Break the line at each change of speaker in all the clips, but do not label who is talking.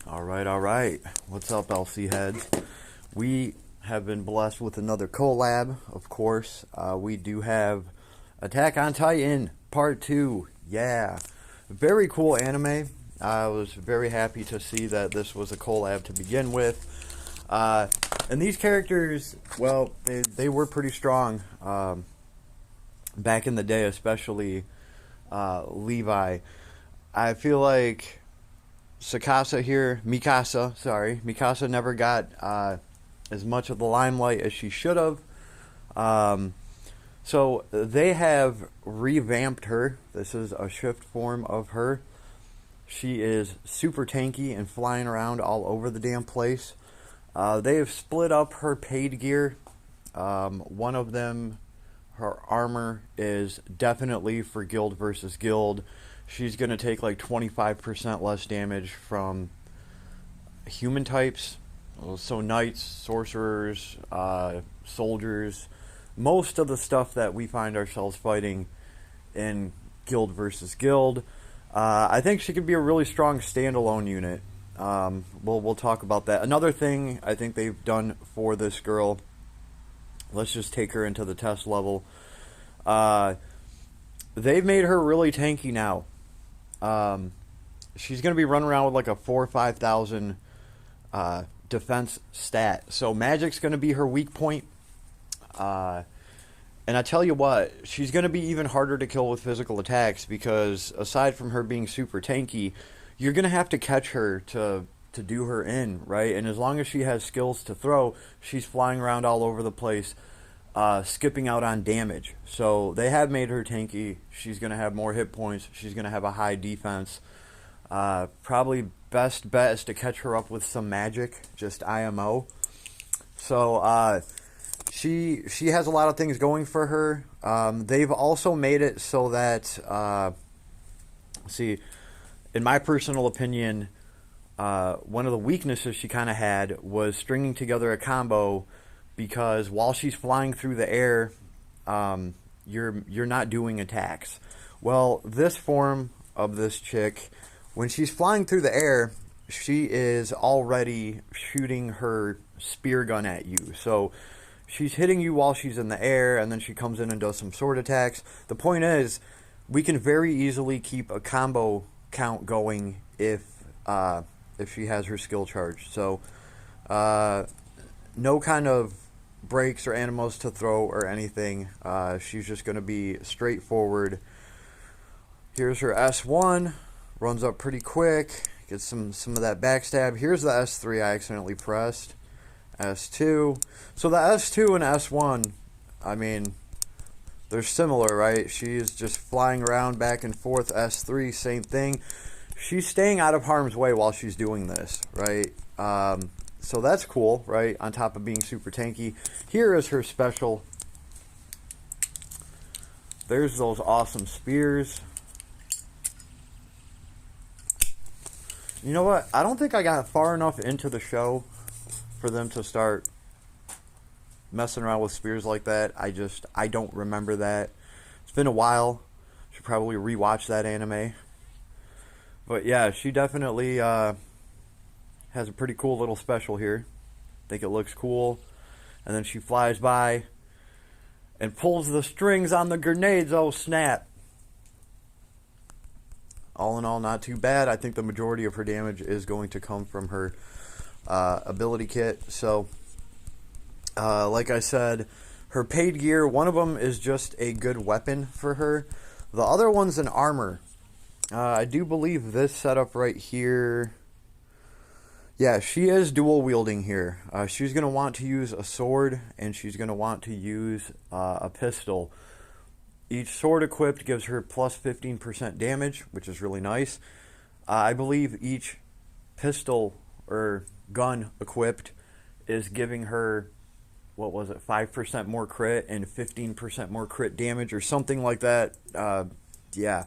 All right. What's up, LC heads? We have been blessed with another collab, of course. We do have Attack on Titan Part 2. Yeah. Very cool anime. I was very happy to see that this was a collab to begin with. And these characters, well, they were pretty strong back in the day, especially Levi. I feel like Mikasa never got as much of the limelight as she should have. So they have revamped her. This is a shift form of her. She is super tanky and flying around all over the damn place. They have split up her paid gear. One of them, her armor, is definitely for guild versus guild. She's going to take like 25% less damage from human types. So knights, sorcerers, soldiers. Most of the stuff that we find ourselves fighting in guild versus guild. I think she could be a really strong standalone unit. We'll talk about that. Another thing I think they've done for this girl, let's just take her into the test level. They've made her really tanky now. She's going to be running around with like a 4,000 or 5,000 defense stat. So magic's going to be her weak point. And I tell you what, she's going to be even harder to kill with physical attacks because aside from her being super tanky, you're going to have to catch her to do her in, right? And as long as she has skills to throw, she's flying around all over the place, skipping out on damage. So they have made her tanky. She's going to have more hit points. She's going to have a high defense. Probably best bet is to catch her up with some magic, just IMO. So she has a lot of things going for her. They've also made it so that, in my personal opinion, one of the weaknesses she kind of had was stringing together a combo, because while she's flying through the air, you're not doing attacks. Well, this form of this chick, when she's flying through the air, she is already shooting her spear gun at you. So she's hitting you while she's in the air, and then she comes in and does some sword attacks. The point is, we can very easily keep a combo count going if she has her skill charged. So no kind of breaks or animals to throw or anything. She's just going to be straightforward. Here's her S1. Runs up pretty quick. Gets some of that backstab. Here's the S3 I accidentally pressed. S2. So the S2 and S1, I mean, they're similar, right? She's just flying around back and forth. S3, same thing. She's staying out of harm's way while she's doing this, right? So that's cool, right? On top of being super tanky. Here is her special. There's those awesome spears. You know what? I don't think I got far enough into the show for them to start messing around with spears like that. I don't remember that. It's been a while. Should probably rewatch that anime. But yeah, she definitely has a pretty cool little special here. I think it looks cool. And then she flies by and pulls the strings on the grenades. Oh, snap. All in all, not too bad. I think the majority of her damage is going to come from her ability kit. So, like I said, her paid gear, one of them is just a good weapon for her. The other one's an armor. I do believe this setup right here. Yeah, she is dual wielding here. She's going to want to use a sword, and she's going to want to use a pistol. Each sword equipped gives her plus 15% damage, which is really nice. I believe each pistol or gun equipped is giving her, 5% more crit and 15% more crit damage or something like that. Yeah.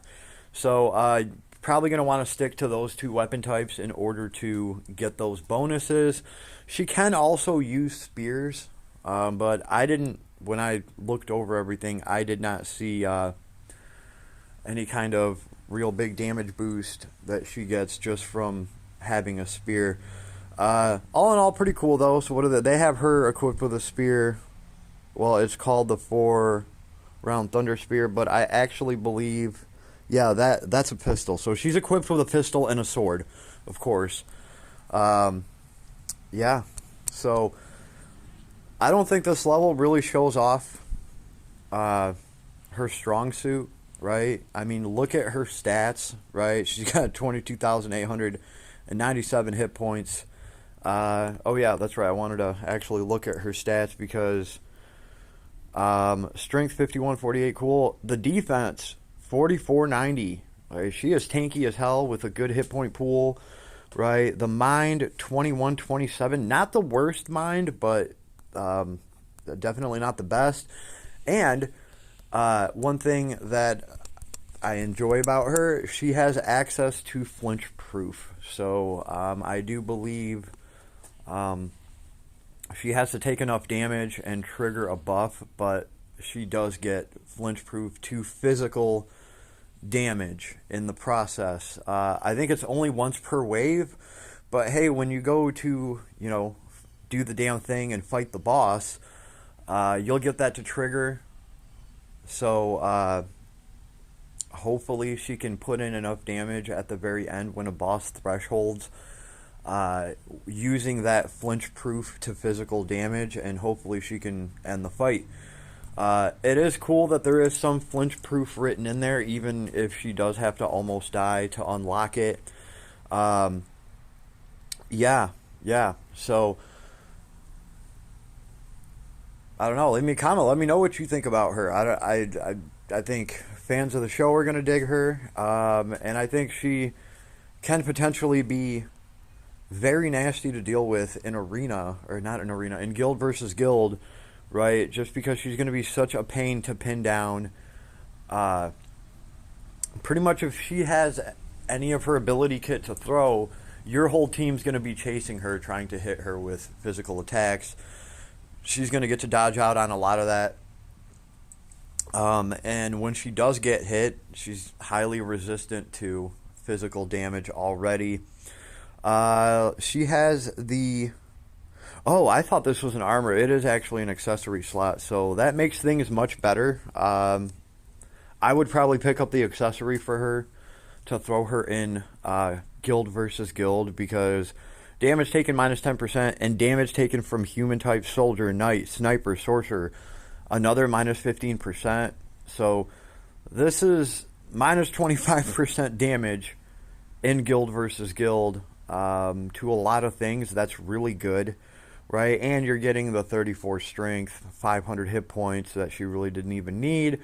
So probably going to want to stick to those two weapon types in order to get those bonuses. She can also use spears, but I didn't. When I looked over everything, I did not see any kind of real big damage boost that she gets just from having a spear. All in all, pretty cool though. So what are they have her equipped with a spear. Well, it's called the 4-round Thunder Spear, but I actually believe, yeah, that's a pistol. So she's equipped with a pistol and a sword, of course. Yeah, so I don't think this level really shows off her strong suit, right? I mean, look at her stats, right? She's got 22,897 hit points. Oh yeah, that's right. I wanted to actually look at her stats because strength 5148, cool. The defense 4490. Right? She is tanky as hell with a good hit point pool, right? The mind 2127, not the worst mind, but definitely not the best. And one thing that I enjoy about her, she has access to flinch proof. So I do believe she has to take enough damage and trigger a buff, but she does get flinch proof to physical damage in the process. I think it's only once per wave, but hey, when you go to, you know, do the damn thing and fight the boss, you'll get that to trigger. So hopefully she can put in enough damage at the very end when a boss thresholds, using that flinch proof to physical damage, and hopefully she can end the fight. It is cool that there is some flinch proof written in there, even if she does have to almost die to unlock it. Yeah. So I don't know. Leave me a comment. Let me know what you think about her. I think fans of the show are gonna dig her, and I think she can potentially be very nasty to deal with in arena, or not in arena, in guild versus guild, right? Just because she's going to be such a pain to pin down. Pretty much if she has any of her ability kit to throw, your whole team's going to be chasing her, trying to hit her with physical attacks. She's going to get to dodge out on a lot of that. And when she does get hit, she's highly resistant to physical damage already. She has the... Oh, I thought this was an armor. It is actually an accessory slot, so that makes things much better. I would probably pick up the accessory for her to throw her in guild versus guild, because damage taken minus 10%, and damage taken from human type soldier, knight, sniper, sorcerer, another minus 15%. So this is minus 25% damage in guild versus guild. To a lot of things, that's really good, right? And you're getting the 34 strength, 500 hit points that she really didn't even need,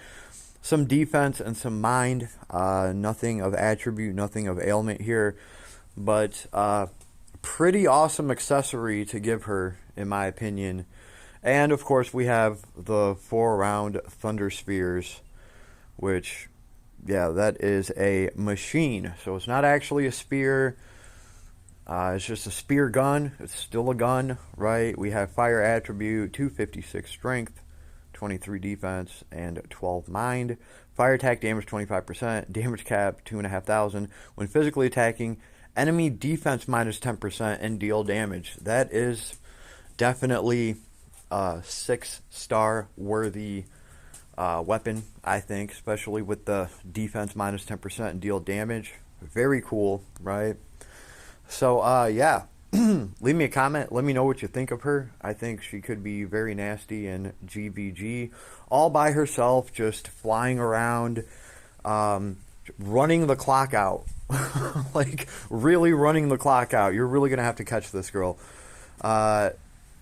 some defense and some mind, nothing of attribute, nothing of ailment here, but pretty awesome accessory to give her, in my opinion. And of course we have the 4-round Thunder Spears, which, yeah, that is a machine. So it's not actually a spear. It's just a spear gun. It's still a gun, right? We have fire attribute, 256 strength, 23 defense, and 12 mind. Fire attack damage 25%, damage cap 2,500. When physically attacking, enemy defense minus 10% and deal damage. That is definitely a 6-star worthy weapon, I think, especially with the defense minus 10% and deal damage. Very cool, right? So, yeah, leave me a comment. Let me know what you think of her. I think she could be very nasty in GVG. All by herself, just flying around, running the clock out. Like, really running the clock out. You're really going to have to catch this girl.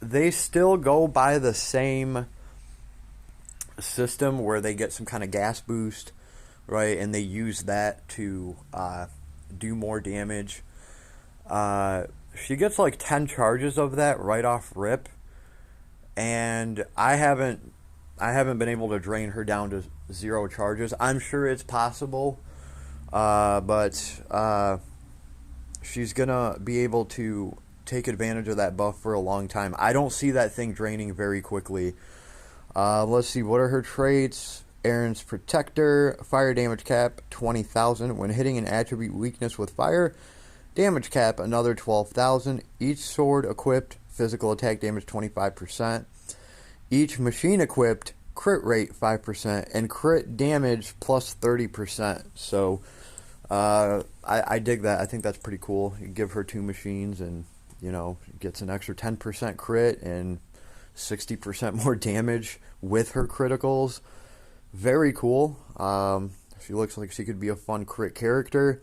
They still go by the same system where they get some kind of gas boost, right? And they use that to do more damage. She gets like 10 charges of that right off rip, and I haven't been able to drain her down to 0 charges. I'm sure it's possible, but she's gonna be able to take advantage of that buff for a long time. I don't see that thing draining very quickly. Let's see, what are her traits? Aaron's Protector, fire damage cap 20,000. When hitting an attribute weakness with fire, Damage cap, another 12,000. Each sword equipped, physical attack damage 25%. Each machine equipped, crit rate 5%. And crit damage plus 30%. So, I dig that. I think that's pretty cool. You give her 2 machines and, you know, gets an extra 10% crit and 60% more damage with her criticals. Very cool. She looks like she could be a fun crit character.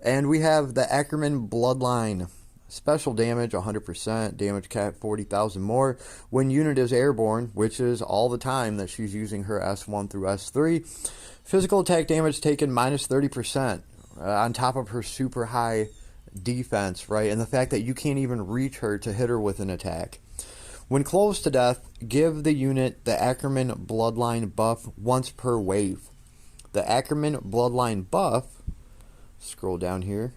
And we have the Ackerman Bloodline. Special damage 100%, damage cap 40,000 more. When unit is airborne, which is all the time that she's using her S1 through S3, physical attack damage taken minus 30% on top of her super high defense, right? And the fact that you can't even reach her to hit her with an attack. When close to death, give the unit the Ackerman Bloodline buff once per wave. The Ackerman Bloodline buff, scroll down here,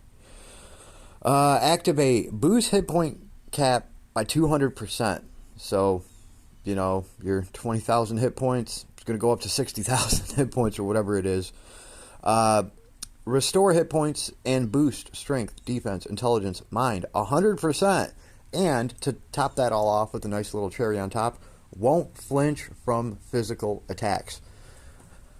activate, boost hit point cap by 200%. So, you know, your 20,000 hit points, it's going to go up to 60,000 hit points or whatever it is. Restore hit points and boost strength, defense, intelligence, mind 100%. And to top that all off with a nice little cherry on top, won't flinch from physical attacks.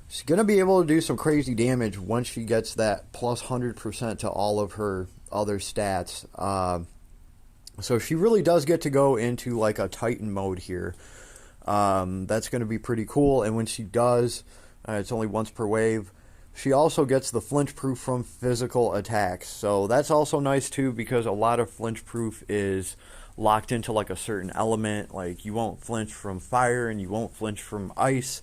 She's going to be able to do some crazy damage once she gets that plus 100% to all of her other stats. So she really does get to go into like a Titan mode here. That's going to be pretty cool. And when she does, it's only once per wave. She also gets the flinch proof from physical attacks. So that's also nice too, because a lot of flinch proof is locked into like a certain element. Like you won't flinch from fire and you won't flinch from ice.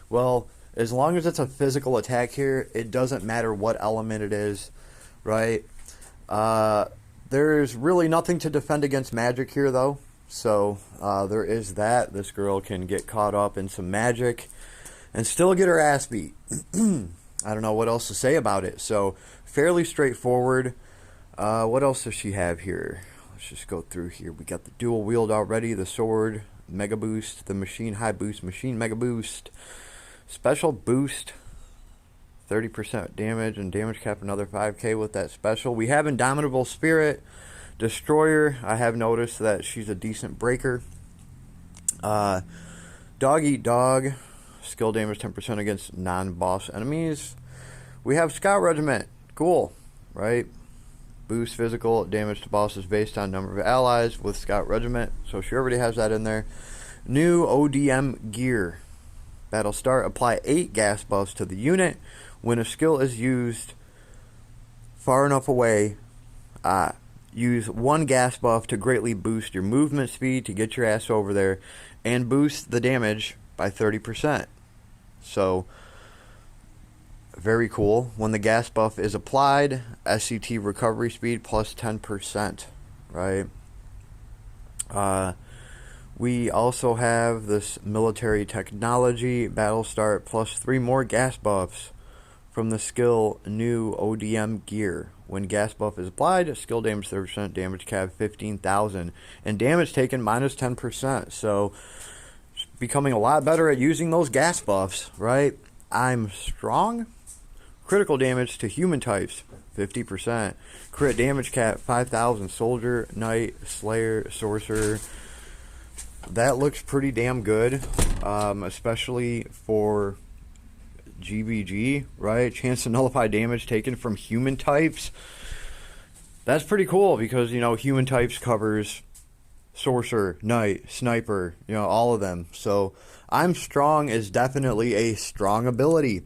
Well, as long as it's a physical attack here, it doesn't matter what element it is, right? There's really nothing to defend against magic here though. So there is that. This girl can get caught up in some magic and still get her ass beat. I don't know what else to say about it. So, fairly straightforward. What else does she have here? Let's just go through here. We got the dual wield already, the sword, mega boost, the machine high boost, machine mega boost, special boost, 30% damage, and damage cap another 5k with that special. We have Indomitable Spirit, Destroyer. I have noticed that she's a decent breaker. Dog Eat Dog. Skill damage 10% against non-boss enemies. We have Scout Regiment. Cool, right? Boost physical damage to bosses based on number of allies with Scout Regiment. So she already has that in there. New ODM gear. Battle start. Apply 8 gas buffs to the unit. When a skill is used far enough away, use 1 gas buff to greatly boost your movement speed to get your ass over there and boost the damage by 30%. So, very cool. When the gas buff is applied, SCT recovery speed plus 10%, right? We also have this military technology, battle start, plus 3 more gas buffs from the skill new ODM gear. When gas buff is applied, skill damage 30%, damage cap 15,000, and damage taken minus 10%. So, becoming a lot better at using those gas buffs, right? I'm strong. Critical damage to human types, 50%. Crit damage cap, 5,000. Soldier, Knight, Slayer, Sorcerer. That looks pretty damn good, especially for GBG, right? Chance to nullify damage taken from human types. That's pretty cool because, you know, human types covers Sorcerer, Knight, Sniper, you know, all of them. So, I'm strong is definitely a strong ability.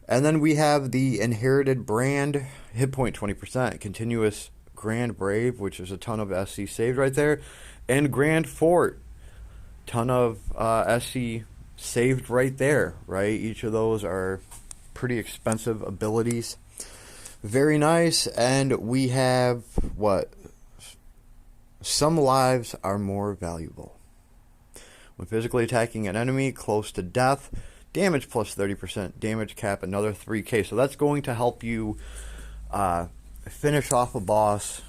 And then we have the Inherited Brand, hit point 20%, Continuous Grand Brave, which is a ton of SC saved right there, and Grand Fort, ton of SC saved right there, right? Each of those are pretty expensive abilities. Very nice. And we have, what? Some lives are more valuable. When physically attacking an enemy close to death, damage plus 30%, damage cap another 3k. So that's going to help you finish off a boss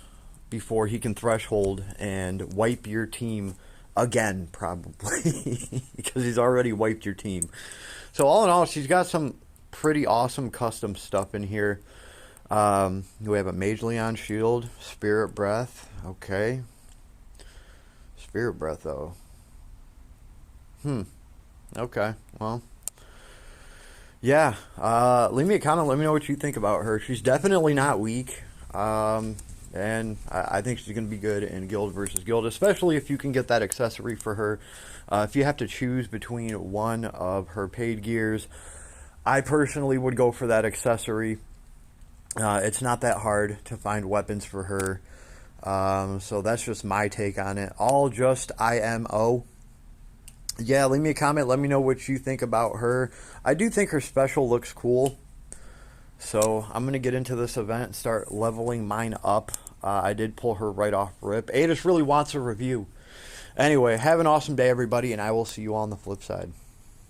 before he can threshold and wipe your team again, probably, because he's already wiped your team. So all in all, she's got some pretty awesome custom stuff in here. We have a Mage Leon shield, Spirit Breath. Okay. Spirit Breath, though. Okay. Well. Yeah. Leave me a comment. Let me know what you think about her. She's definitely not weak. And I think she's going to be good in Guild versus Guild, especially if you can get that accessory for her. If you have to choose between one of her paid gears, I personally would go for that accessory. It's not that hard to find weapons for her. So that's just my take on it. All just IMO. Yeah, leave me a comment. Let me know what you think about her. I do think her special looks cool. So I'm going to get into this event and start leveling mine up. I did pull her right off rip. Adis really wants a review. Anyway, have an awesome day, everybody, and I will see you all on the flip side.